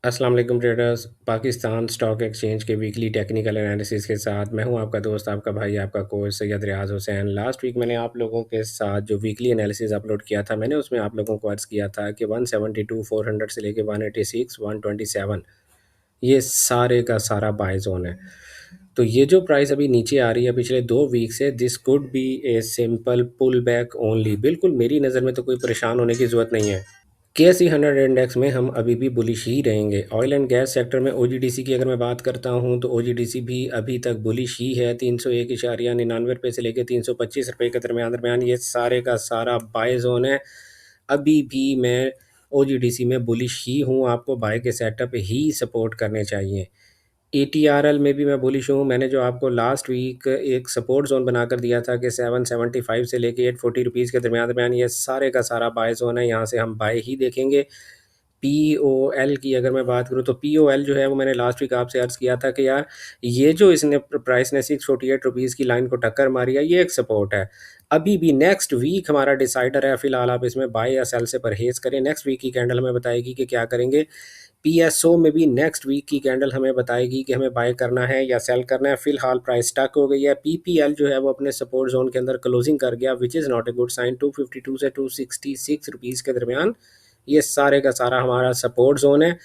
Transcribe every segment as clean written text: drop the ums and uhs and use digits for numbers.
अस्सलाम वालेकुम traders. Pakistan stock exchange के वीकली टेक्निकल एनालिसिस के साथ मैं हूं आपका दोस्त, आपका भाई, आपका कोच सैयद रियाज हुसैन। लास्ट वीक मैंने आप लोगों के साथ जो वीकली एनालिसिस अपलोड किया था, मैंने उसमें आप लोगों को अर्ज़ किया था कि 172 400 से लेके 186 127 ये सारे का सारा बाय जोन है। तो ये जो प्राइस अभी नीचे आ रही है पिछले 2 वीक से, this could be a simple pull back only. बिल्कुल मेरी नज़र में तो कोई परेशान होने की ज़रूरत नहीं है। KC 100 इंडेक्स में हम अभी भी बुलिश ही रहेंगे। ऑयल एंड गैस सेक्टर में OGDC की अगर मैं बात करता हूं तो OGDC भी अभी तक बुलिश ही है। 301.99 रुपये से लेकर 325 रुपये के दरमियान दरमियान ये सारे का सारा बाय जोन है। अभी भी मैं OGDC में बुलिश ही हूं, आपको बाय के सेटअप ही सपोर्ट करने चाहिए। ATRL में भी मैं बुलिश हूँ। मैंने जो आपको लास्ट वीक एक सपोर्ट जोन बनाकर दिया था कि 775 से लेके 840 रुपीज़ के दरमियान दरमियान ये सारे का सारा बाय जोन है, यहाँ से हम बाय ही देखेंगे। POL की अगर मैं बात करूँ तो POL जो है वो मैंने लास्ट वीक आपसे अर्ज़ किया था कि यार ये जो इसने प्राइस ने 648 रुपीज़ की लाइन को टक्कर मारी है, ये एक सपोर्ट है। अभी भी नेक्स्ट वीक हमारा डिसाइडर है। फिलहाल आप इसमें बाय या सेल से परहेज़ करें। नेक्स्ट वीक की कैंडल हमें बताएगी कि क्या करेंगे। PSO में भी नेक्स्ट वीक की कैंडल हमें बताएगी कि हमें बाय करना है या सेल करना है। फिलहाल प्राइस स्टक हो गई है। PPL जो है वो अपने सपोर्ट जोन के अंदर क्लोजिंग कर गया, which is not a good sign. 252 से 266 रुपीज़ के दरमियान ये सारे का सारा हमारा सपोर्ट जोन है।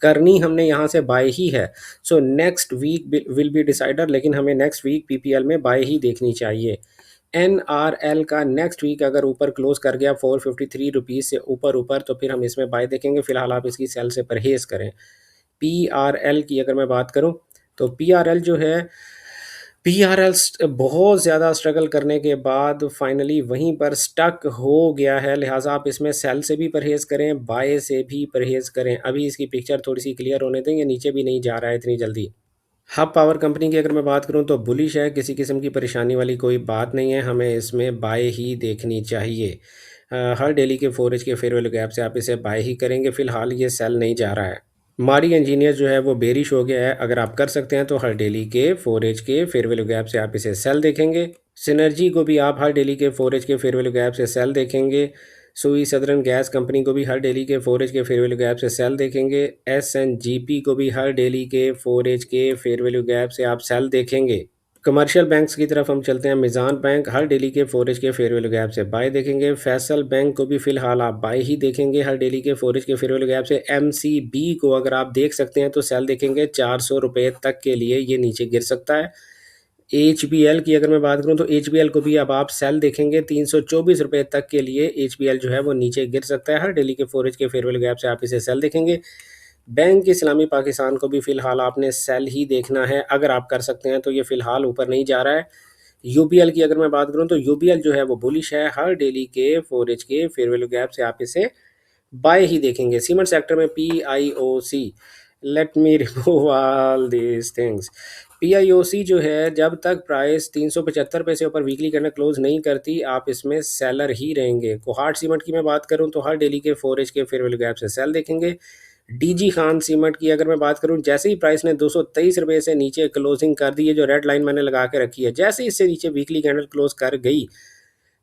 करनी हमने यहाँ से बाय ही है। So next week will be decider, लेकिन हमें नेक्स्ट वीक PPL में बाय ही देखनी चाहिए। NRL का नेक्स्ट वीक अगर ऊपर क्लोज कर गया 453 रुपीज़ से ऊपर ऊपर, तो फिर हम इसमें बाय देखेंगे। फिलहाल आप इसकी सेल से परहेज़ करें। PRL की अगर मैं बात करूं तो PRL जो है, PRL बहुत ज़्यादा स्ट्रगल करने के बाद फाइनली वहीं पर स्टक हो गया है। लिहाजा आप इसमें सेल से भी परहेज़ करें, बाय से भी परहेज़ करें। अभी इसकी पिक्चर थोड़ी सी क्लियर होने दें, ये नीचे भी नहीं जा रहा है इतनी जल्दी। हब पावर कंपनी की अगर मैं बात करूं तो बुलिश है, किसी किस्म की परेशानी वाली कोई बात नहीं है। हमें इसमें बाय ही देखनी चाहिए। हर डेली के 4H के फेयर वैल्यू गैप से आप इसे बाय ही करेंगे। फिलहाल ये सेल नहीं जा रहा है। मारी इंजीनियर जो है वो बेरिश हो गया है। अगर आप कर सकते हैं तो हर डेली के 4H के फेयर वैल्यू गैप से आप इसे सेल देखेंगे। सिनर्जी को भी आप हर डेली के 4H के फेयर वैल्यू गैप से सेल देखेंगे। सुई सदर्न गैस कंपनी को भी हर डेली के 4H के फेयर वैल्यू गैप से सेल देखेंगे। SNGP को भी हर डेली के 4H के फेयर वैल्यू गैप से आप सेल देखेंगे। कमर्शियल बैंक्स की तरफ हम चलते हैं। मिज़ान बैंक हर डेली के 4H के फेयर वैल्यू गैप से बाय देखेंगे। फैसल बैंक को भी फिलहाल आप बाय ही देखेंगे हर डेली के 4H के फेयर वैल्यू गैप से। MCB को अगर आप देख सकते हैं तो सेल देखेंगे 400 रुपये तक के लिए ये नीचे गिर सकता है। HBL की अगर मैं बात करूं तो HBL को भी अब आप सेल देखेंगे 324 रुपये तक के लिए। HBL जो है वो नीचे गिर सकता है। हर डेली के 4H के फेयर वैल्यू गैप से आप इसे सेल देखेंगे। बैंक इस्लामी पाकिस्तान को भी फिलहाल आपने सेल ही देखना है। अगर आप कर सकते हैं तो ये फिलहाल ऊपर नहीं जा रहा है। UBL की अगर मैं बात करूं तो UBL जो है वो बुलिश है। हर डेली के 4H के फेयर वैल्यू गैप से आप इसे बाय ही देखेंगे। सीमेंट सेक्टर में PIOC, let me remove all these things. PIOC जो है, जब तक प्राइस 375 पैसे ऊपर वीकली कैंडल क्लोज नहीं करती, आप इसमें सेलर ही रहेंगे। कोहाट सीमेंट की मैं बात करूं तो हर डेली के 4H के फेयर वैल्यू गैप से सेल देखेंगे। DG खान सीमेंट की अगर मैं बात करूं, जैसे ही प्राइस ने 223 रुपये से नीचे क्लोजिंग कर दी है, जो रेड लाइन मैंने लगा के रखी है, जैसे ही इससे नीचे वीकली कैंडल क्लोज कर गई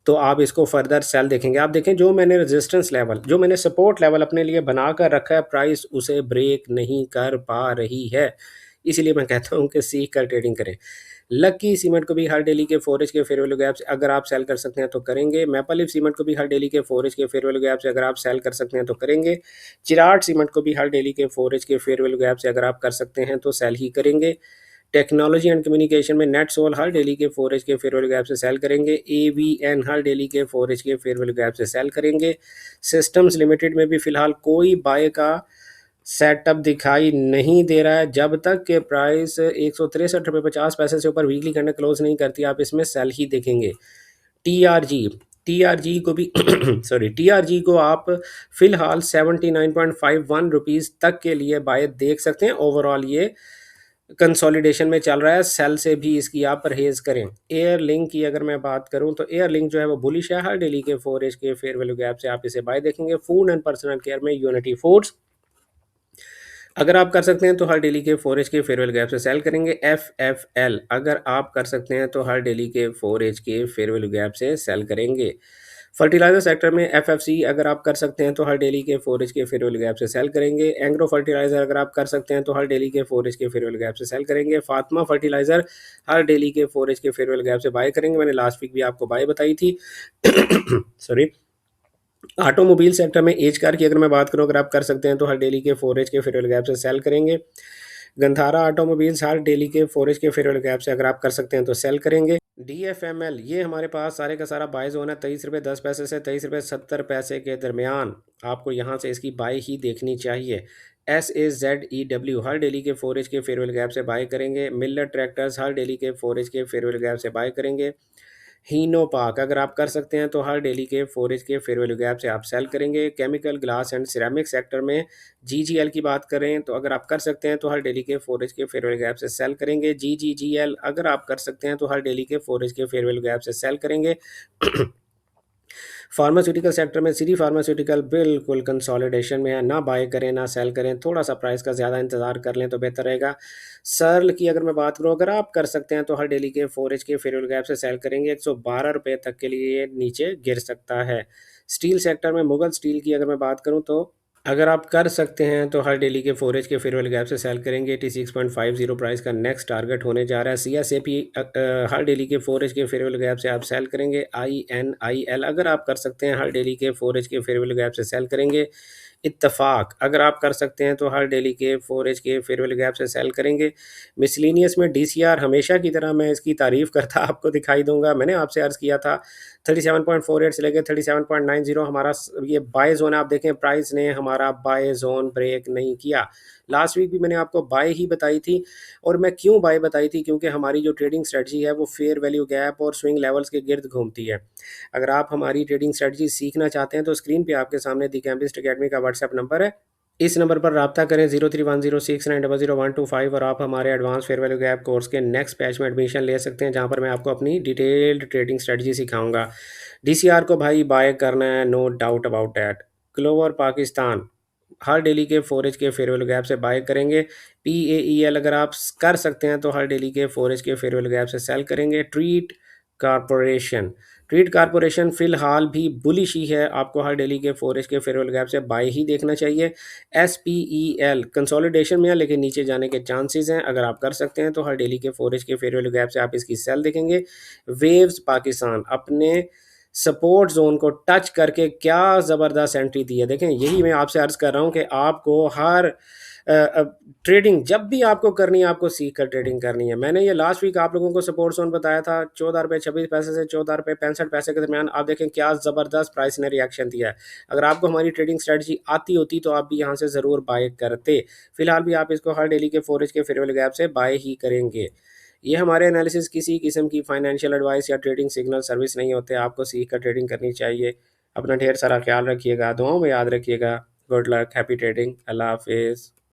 तो आप इसको फर्दर सेल देखेंगे। आप देखें, जो मैंने रेजिस्टेंस लेवल, जो मैंने सपोर्ट लेवल अपने लिए बना कर रखा है, प्राइस उसे ब्रेक नहीं कर पा रही है। इसीलिए मैं कहता हूं कि सीख कर ट्रेडिंग करें। लकी सीमेंट को भी हर डेली के 4H के फेयर वैल्यू गैप से अगर आप सेल कर सकते हैं तो करेंगे। मैपल लीफ सीमेंट को भी हर डेली के 4H के फेयर वैल्यू गैप से अगर आप सेल कर सकते हैं तो करेंगे। चिराट सीमेंट को भी हर डेली के 4H के फेयर वैल्यू गैप से अगर आप कर सकते हैं तो सेल ही करेंगे। टेक्नोलॉजी एंड कम्युनिकेशन में नेट सोल हर डेली के 4H के फेयर वैल्यू गैप से सेल करेंगे। AVN हर डेली के 4H के फेयर वैल्यू गैप से सेल करेंगे। सिस्टम्स लिमिटेड में भी फिलहाल कोई बाय का सेटअप दिखाई नहीं दे रहा है। जब तक के प्राइस 163 रुपये 50 पैसे से ऊपर वीकली कैंडल क्लोज नहीं करती, आप इसमें सेल ही देखेंगे। TRG, TRG को भी सॉरी, TRG को आप फिलहाल 79.51 रुपीज़ तक के लिए बाय देख सकते हैं। ओवरऑल ये कंसोलिडेशन में चल रहा है। सेल से भी इसकी आप परहेज करें। एयर लिंक की अगर मैं बात करूं तो एयर लिंक जो है वो बुलिश है। हर डेली के 4H के फेयर वैल्यू गैप से आप इसे बाय देखेंगे। फूड एंड पर्सनल केयर में यूनिटी फूड्स अगर आप कर सकते हैं तो हर डेली के 4H के फेयर वैल्यू गैप से सेल करेंगे। FFL अगर आप कर सकते हैं तो हर डेली के 4H के फेयर वैल्यू गैप से सेल करेंगे। फर्टिलाइजर सेक्टर में एफएफसी अगर आप कर सकते हैं तो हर डेली के 4 के फेयरवेल गैप से सेल करेंगे। एंग्रो फर्टिलाइजर अगर आप कर सकते हैं तो हर डेली के 4 के फेयरवेल गैप से सेल करेंगे। फातिमा फर्टिलाइजर हर डेली के 4 के फेयरवेल गैप से बाय करेंगे। मैंने लास्ट वीक भी आपको बाय बताई थी। सॉरी। ऑटोमोबाइल सेक्टर में एज कार की अगर मैं बात करूं, अगर आप कर सकते हैं तो हर डेली के 4 के फेयरवेल गैप से सेल करेंगे। गंधारा ऑटोमोबाइल्स हर डेली के 4 के फेयरवेल गैप से अगर आप कर सकते हैं तो सेल करेंगे। डीएफएमएल ये हमारे पास सारे का सारा बाय जोन है 23 रुपये 10 पैसे से 23 रुपये 70 पैसे के दरमियान। आपको यहाँ से इसकी बाय ही देखनी चाहिए। SAZEW हर डेली के 4 के फेयरवेल गैप से बाय करेंगे। मिलर ट्रैक्टर्स हर डेली के 4 के फेयरवेल गैप से बाय करेंगे। हीनो पार्क अगर आप कर सकते हैं तो हर डेली के 4 के फेयरवेल गैप से आप सेल करेंगे। Chemical glass and ceramic sector में जीजीएल की बात करें तो अगर आप कर सकते हैं तो हर डेली के 4 के फेयरवेल गैप से सेल करेंगे। जीजीजीएल अगर आप कर सकते हैं तो हर डेली के 4 के फेयरवेल गैप से सेल करेंगे। फार्मास्यूटिकल सेक्टर में सीरी फार्मास्यूटिकल बिल्कुल कंसोलिडेशन में है, ना बाय करें ना सेल करें, थोड़ा सा प्राइस का ज़्यादा इंतजार कर लें तो बेहतर रहेगा। सर्ल की अगर मैं बात करूं, अगर आप कर सकते हैं तो हर डेली के 4 के फेयरवेल गैप से सेल करेंगे। 112 रुपये तक के लिए ये नीचे गिर सकता है। स्टील सेक्टर में मुगल स्टील की अगर मैं बात करूं तो अगर आप कर सकते हैं तो हर डेली के 4 के फेयरवेल गैप से सेल करेंगे। 86.50 प्राइस का नेक्स्ट टारगेट होने जा रहा है। CSAP हर डेली के 4 के फेयरवेल गैप से आप सेल करेंगे। INIL अगर आप कर सकते हैं हर डेली के 4 के फेयरवेल गैप से सेल करेंगे। इत्तफाक अगर आप कर सकते हैं तो हर डेली के 4 के फेयरवेल गैप से सेल करेंगे। मिसलिनियस में DCR हमेशा की तरह मैं इसकी तारीफ करता आपको दिखाई दूंगा। मैंने आपसे अर्ज़ किया था 37.48 से लेकर 37.90 हमारा ये बाय जोन है। आप देखें प्राइस ने हमारा बाय जोन ब्रेक नहीं किया। लास्ट वीक भी मैंने आपको बाय ही बताई थी। और मैं क्यों बाय बताई थी, क्योंकि हमारी जो ट्रेडिंग स्ट्रेटजी है वो फेयर वैल्यू गैप और स्विंग लेवल्स के गिर्द घूमती है। अगर आप हमारी ट्रेडिंग स्ट्रेटजी सीखना चाहते हैं तो स्क्रीन पे आपके सामने दी कैम्बिस्ट अकेडमी का व्हाट्सएप नंबर है। इस नंबर पर रब्ता करें 031069000125 और आप हमारे advance fair value gap course के नेक्स्ट बैच में एडमिशन ले सकते हैं, जहां पर मैं आपको अपनी डिटेल्ड ट्रेडिंग स्ट्रेटजी सिखाऊंगा। DCR को भाई बाय करना है, no doubt about that. Clover Pakistan हर डेली के 4 के फेयरवेल गैप से बाय करेंगे। PAEL अगर आप कर सकते हैं तो हर डेली के 4 के फेयरवेल गैप से सेल करेंगे। कॉरपोरेशन ट्रीट कॉरपोरेशन फिलहाल भी बुलिश ही है, आपको हर डेली के 4 के फेयरवेल गैप से बाय ही देखना चाहिए। SPEL कंसोलिडेशन में है लेकिन नीचे जाने के चांसेस हैं, अगर आप कर सकते हैं तो हर डेली के 4 के फेयरवेल गैप से आप इसकी सेल देखेंगे। वेव्स पाकिस्तान अपने सपोर्ट जोन को टच करके क्या ज़बरदस्त एंट्री दी है। देखें यही मैं आपसे अर्ज़ कर रहा हूँ कि आपको हर ट्रेडिंग जब भी आपको करनी है आपको सीख कर ट्रेडिंग करनी है। मैंने ये लास्ट वीक आप लोगों को सपोर्ट जोन बताया था 14 रुपये 26 पैसे से 14 रुपये 65 पैसे के दरमियान। आप देखें क्या ज़बरदस्त प्राइस ने रिएक्शन दिया है। अगर आपको हमारी ट्रेडिंग स्ट्रेटजी आती होती तो आप भी यहाँ से ज़रूर बाय करते। फिलहाल भी आप इसको हर डेली के 4 के फेयरवेल गैप से बाय ही करेंगे। ये हमारे एनालिसिस किसी किस्म की फाइनेंशियल एडवाइस या ट्रेडिंग सिग्नल सर्विस नहीं होते। आपको सीख कर ट्रेडिंग करनी चाहिए। अपना ढेर सारा ख्याल रखिएगा, दुआओं में याद रखिएगा। गुड लक, हैप्पी ट्रेडिंग, अल्लाह हाफिज़।